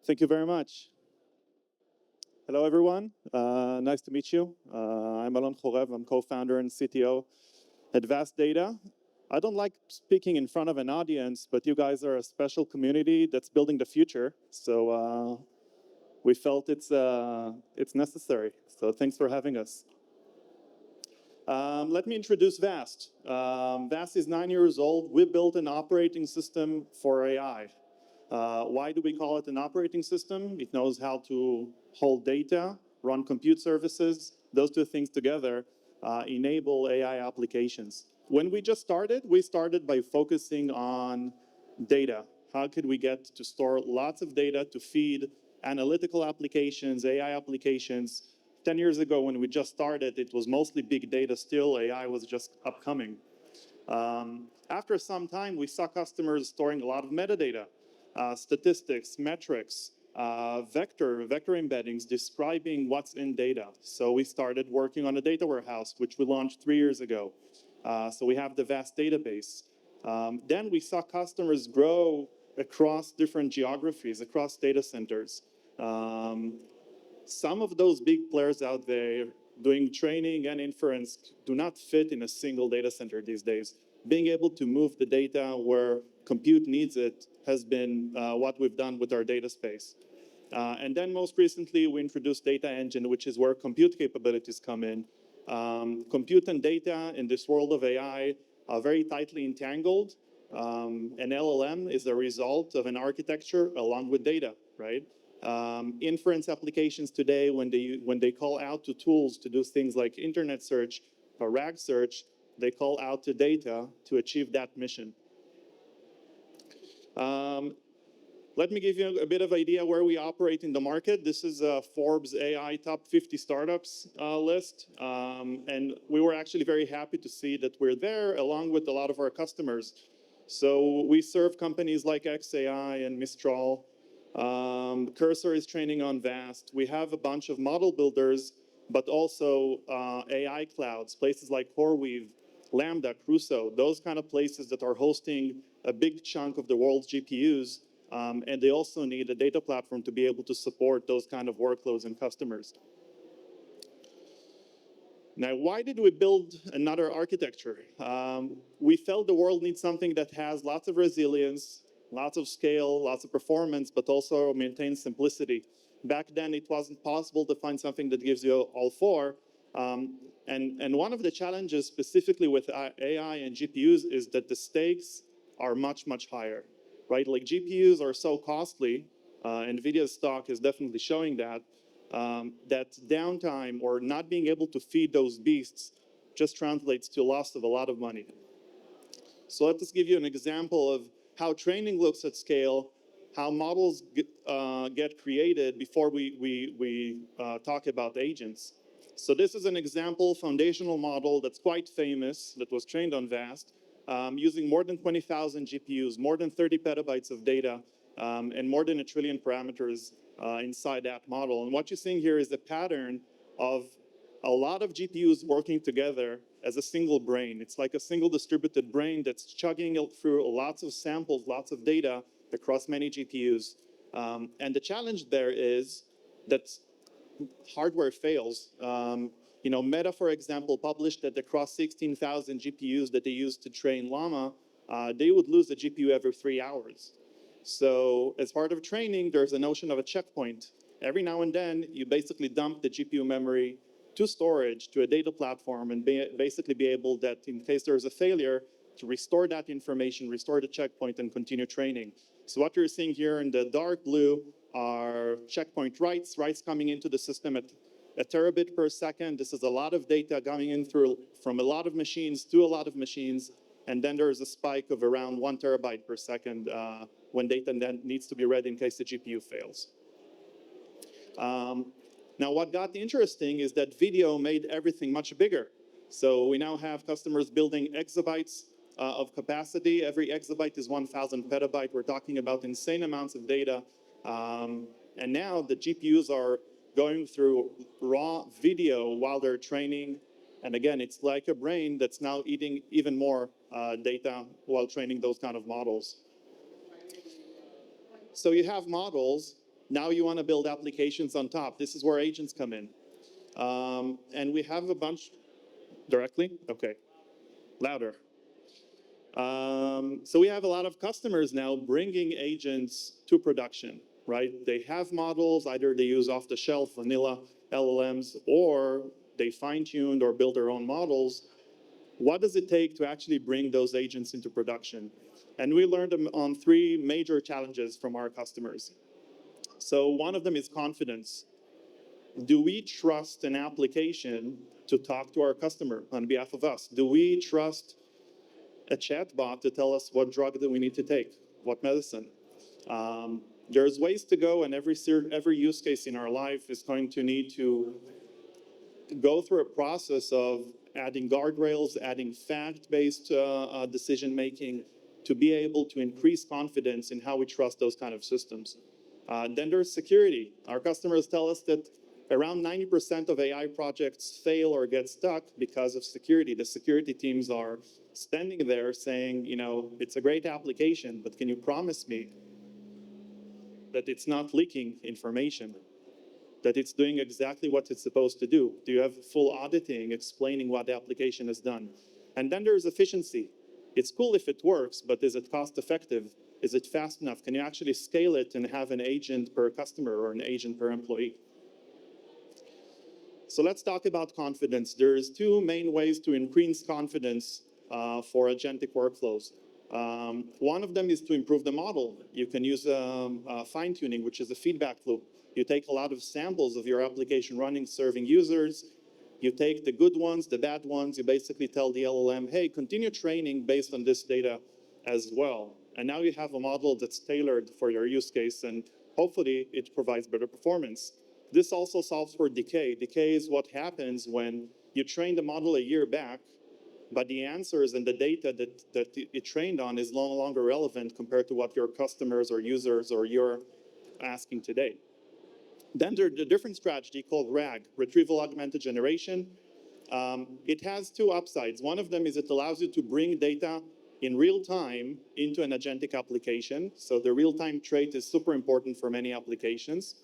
Thank you very much. Hello, everyone. Nice to meet you. I'm Alon Horev. I'm co-founder and CTO at Vast Data. I don't like speaking in front of an audience, but you guys are a special community that's building the future. So we felt it's necessary. So thanks for having us. Let me introduce Vast. Vast is 9 years old. We built an operating system for AI. Why do we call it an operating system? It knows how to hold data, run compute services. Those two things together enable AI applications. When we just started, we started by focusing on data. How could we get to store lots of data to feed analytical applications, AI applications? 10 years ago, when we just started, it was mostly big data still. AI was just upcoming. After some time, we saw customers storing a lot of metadata. Statistics, metrics, vector embeddings describing what's in data. So we started working on a data warehouse, which we launched 3 years ago. So we have the vast database. Then we saw customers grow across different geographies, across data centers. Some of those big players out there doing training and inference do not fit in a single data center these days. Being able to move the data where compute needs it has been what we've done with our data space. And then most recently, we introduced Data Engine, which is where compute capabilities come in. Compute and data in this world of AI are very tightly entangled. An LLM is a result of an architecture along with data, right? Inference applications today, when they call out to tools to do things like internet search or RAG search, they call out to data to achieve that mission. Let me give you a bit of idea where we operate in the market. This is a Forbes AI top 50 startups list. And we were actually very happy to see that we're there along with a lot of our customers. So we serve companies like XAI and Mistral. Cursor is training on Vast. We have a bunch of model builders, but also AI clouds, places like CoreWeave, Lambda, Crusoe, those kind of places that are hosting a big chunk of the world's GPUs. And they also need a data platform to be able to support those kind of workloads and customers. Now, why did we build another architecture? We felt the world needs something that has lots of resilience, lots of scale, lots of performance, but also maintains simplicity. Back then, it wasn't possible to find something that gives you all four. And one of the challenges specifically with AI and GPUs is that the stakes are much, much higher, right? Like GPUs are so costly, NVIDIA's stock is definitely showing that, that downtime or not being able to feed those beasts just translates to a loss of a lot of money. So let us give you an example of how training looks at scale, how models get created before we talk about agents. So this is an example foundational model that's quite famous, that was trained on Vast, using more than 20,000 GPUs, more than 30 petabytes of data, and more than 1 trillion parameters inside that model. And what you're seeing here is a pattern of a lot of GPUs working together as a single brain. It's like a single distributed brain that's chugging through lots of samples, lots of data across many GPUs. And the challenge there is that hardware fails. Meta, for example, published that across 16,000 GPUs that they used to train Llama, they would lose a GPU every 3 hours. So as part of training, there's a notion of a checkpoint. Every now and then, you basically dump the GPU memory to storage, to a data platform, and basically be able that in case there's a failure, to restore that information, restore the checkpoint, and continue training. So what you're seeing here in the dark blue are checkpoint writes coming into the system at a terabit per second. This is a lot of data coming in from a lot of machines to a lot of machines. And then there's a spike of around 1 terabyte per second when data then needs to be read in case the GPU fails. Now, what got interesting is that video made everything much bigger. So we now have customers building exabytes of capacity. Every exabyte is 1,000 petabyte. We're talking about insane amounts of data. And now the GPUs are going through raw video while they're training. And again, it's like a brain that's now eating even more data while training those kind of models. So you have models, Now you want to build applications on top. This is where agents come in. And we have a bunch directly. Okay, louder. So we have a lot of customers now bringing agents to production, right? They have models, either they use off-the-shelf vanilla LLMs, or they fine-tuned or build their own models. What does it take to actually bring those agents into production? And we learned on three major challenges from our customers. So one of them is confidence. Do we trust an application to talk to our customer on behalf of us? Do we trust a chatbot to tell us what drug that we need to take, what medicine? There's ways to go, and every use case in our life is going to need to go through a process of adding guardrails, adding fact-based decision-making to be able to increase confidence in how we trust those kind of systems. Then there's security. Our customers tell us that around 90% of AI projects fail or get stuck because of security. The security teams are standing there saying, you know, it's a great application, but can you promise me that it's not leaking information, that it's doing exactly what it's supposed to do? Do you have full auditing explaining what the application has done? And then there's efficiency. It's cool if it works, but is it cost effective? Is it fast enough? Can you actually scale it and have an agent per customer or an agent per employee? So let's talk about confidence. There's two main ways to increase confidence for agentic workflows. One of them is to improve the model. You can use fine-tuning, which is a feedback loop. You take a lot of samples of your application running, serving users. You take the good ones, the bad ones. You basically tell the LLM, hey, continue training based on this data as well. And now you have a model that's tailored for your use case, and hopefully it provides better performance. This also solves for decay. Decay is what happens when you train the model a year back, but the answers and the data that it trained on is no longer relevant compared to what your customers or users or you're asking today. Then there's a different strategy called RAG, Retrieval Augmented Generation. It has two upsides. One of them is it allows you to bring data in real time into an agentic application. So the real-time trait is super important for many applications.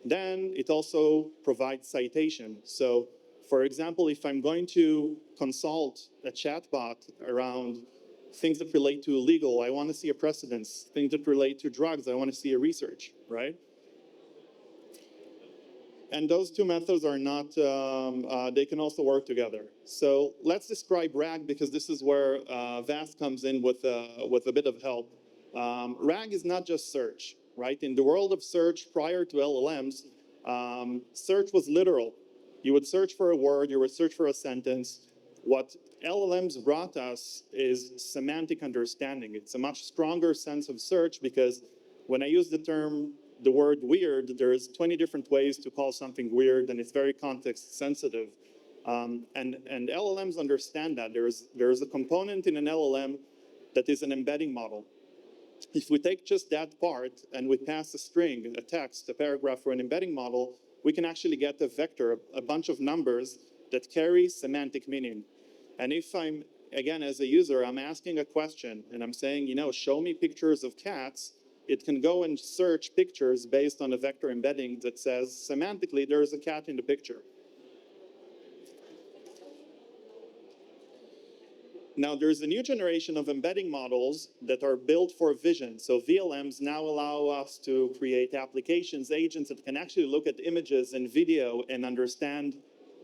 Then it also provides citation. So for example, if I'm going to consult a chatbot around things that relate to legal, I want to see a precedence. Things that relate to drugs, I want to see a research, right? And those two methods are not, they can also work together. So let's describe RAG, because this is where VAST comes in with a bit of help. RAG is not just search, right? In the world of search prior to LLMs, search was literal. You would search for a word, you would search for a sentence. What LLMs brought us is semantic understanding. It's a much stronger sense of search, because when I use the word weird, there's 20 different ways to call something weird, and it's very context sensitive. And LLMs understand that. There's a component in an LLM that is an embedding model. If we take just that part and we pass a string, a text, a paragraph, or an embedding model, we can actually get a vector, a bunch of numbers that carry semantic meaning. And if I'm, again, as a user, I'm asking a question and I'm saying, you know, show me pictures of cats, it can go and search pictures based on a vector embedding that says, semantically, there is a cat in the picture. Now, there's a new generation of embedding models that are built for vision. So VLMs now allow us to create applications, agents that can actually look at images and video and understand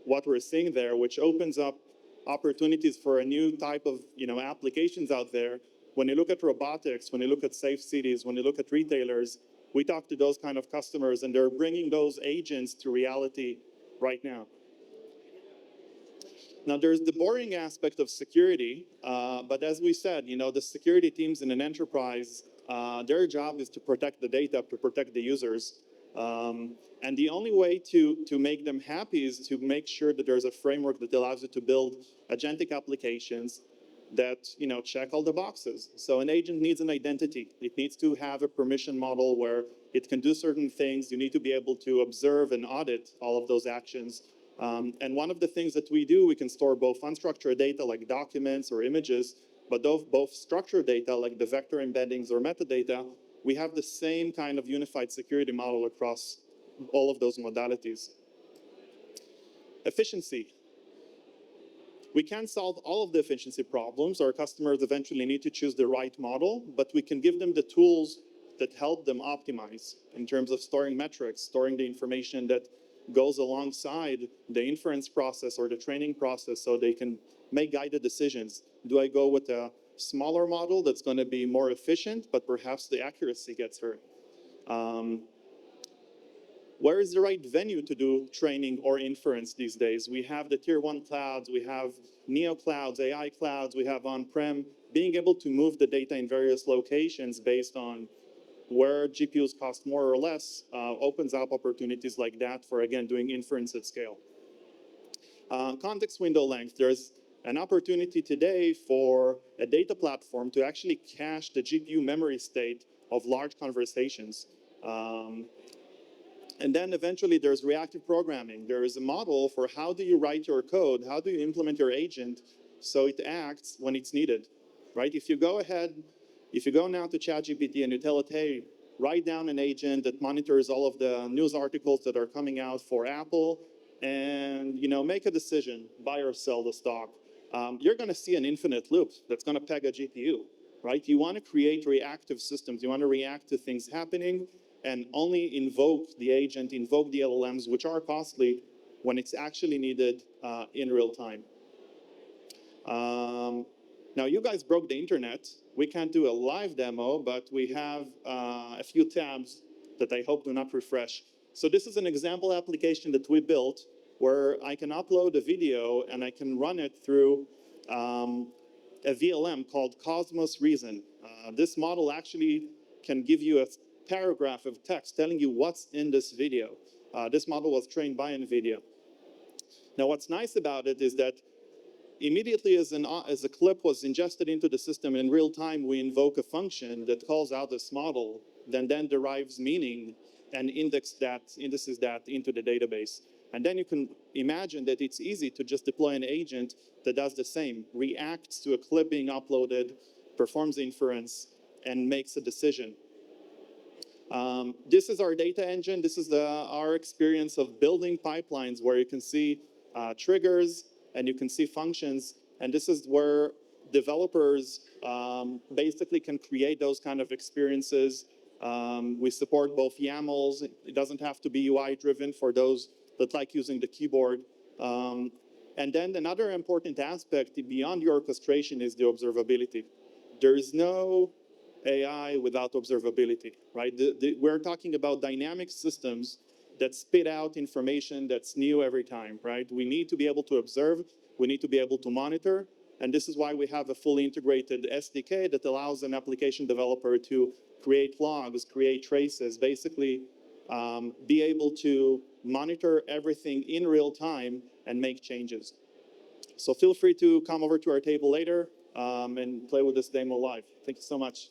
what we're seeing there, which opens up opportunities for a new type of applications out there. When you look at robotics, when you look at safe cities, when you look at retailers, we talk to those kind of customers, and they're bringing those agents to reality right now. Now, there's the boring aspect of security, but as we said, the security teams in an enterprise, their job is to protect the data, to protect the users. And the only way to make them happy is to make sure that there's a framework that allows you to build agentic applications that check all the boxes. So an agent needs an identity. It needs to have a permission model where it can do certain things. You need to be able to observe and audit all of those actions. And one of the things that we do, we can store both unstructured data like documents or images, but both structured data like the vector embeddings or metadata, we have the same kind of unified security model across all of those modalities. Efficiency. We can't solve all of the efficiency problems. Our customers eventually need to choose the right model, but we can give them the tools that help them optimize in terms of storing metrics, storing the information that goes alongside the inference process or the training process so they can make guided decisions. Do I go with a smaller model that's going to be more efficient, but perhaps the accuracy gets hurt? Where is the right venue to do training or inference these days? We have the tier 1 clouds, we have neo clouds, AI clouds, we have on-prem. Being able to move the data in various locations based on where GPUs cost more or less opens up opportunities like that for, again, doing inference at scale. Context window length. There's an opportunity today for a data platform to actually cache the GPU memory state of large conversations. And then eventually there's reactive programming. There is a model for how do you write your code, how do you implement your agent so it acts when it's needed, right? If you go now to ChatGPT and you tell it, hey, write down an agent that monitors all of the news articles that are coming out for Apple and make a decision, buy or sell the stock, you're going to see an infinite loop that's going to peg a GPU, right? You want to create reactive systems. You want to react to things happening and only invoke the agent, invoke the LLMs, which are costly, when it's actually needed in real time. Now, you guys broke the internet. We can't do a live demo, but we have a few tabs that I hope do not refresh. So this is an example application that we built where I can upload a video and I can run it through a VLM called Cosmos Reason. This model actually can give you a paragraph of text telling you what's in this video. This model was trained by NVIDIA. Now, what's nice about it is that immediately as a clip was ingested into the system in real time, we invoke a function that calls out this model, then derives meaning and indices that into the database. And then you can imagine that it's easy to just deploy an agent that does the same, reacts to a clip being uploaded, performs inference, and makes a decision. This is our data engine. This is our experience of building pipelines where you can see triggers and you can see functions. And this is where developers basically can create those kind of experiences. We support both YAMLs. It doesn't have to be UI driven for those that like using the keyboard. And then another important aspect beyond the orchestration is the observability. There is no AI without observability, right? We're talking about dynamic systems that spit out information that's new every time, right? We need to be able to observe, we need to be able to monitor, and this is why we have a fully integrated SDK that allows an application developer to create logs, create traces, basically be able to monitor everything in real time and make changes. So feel free to come over to our table later and play with this demo live. Thank you so much.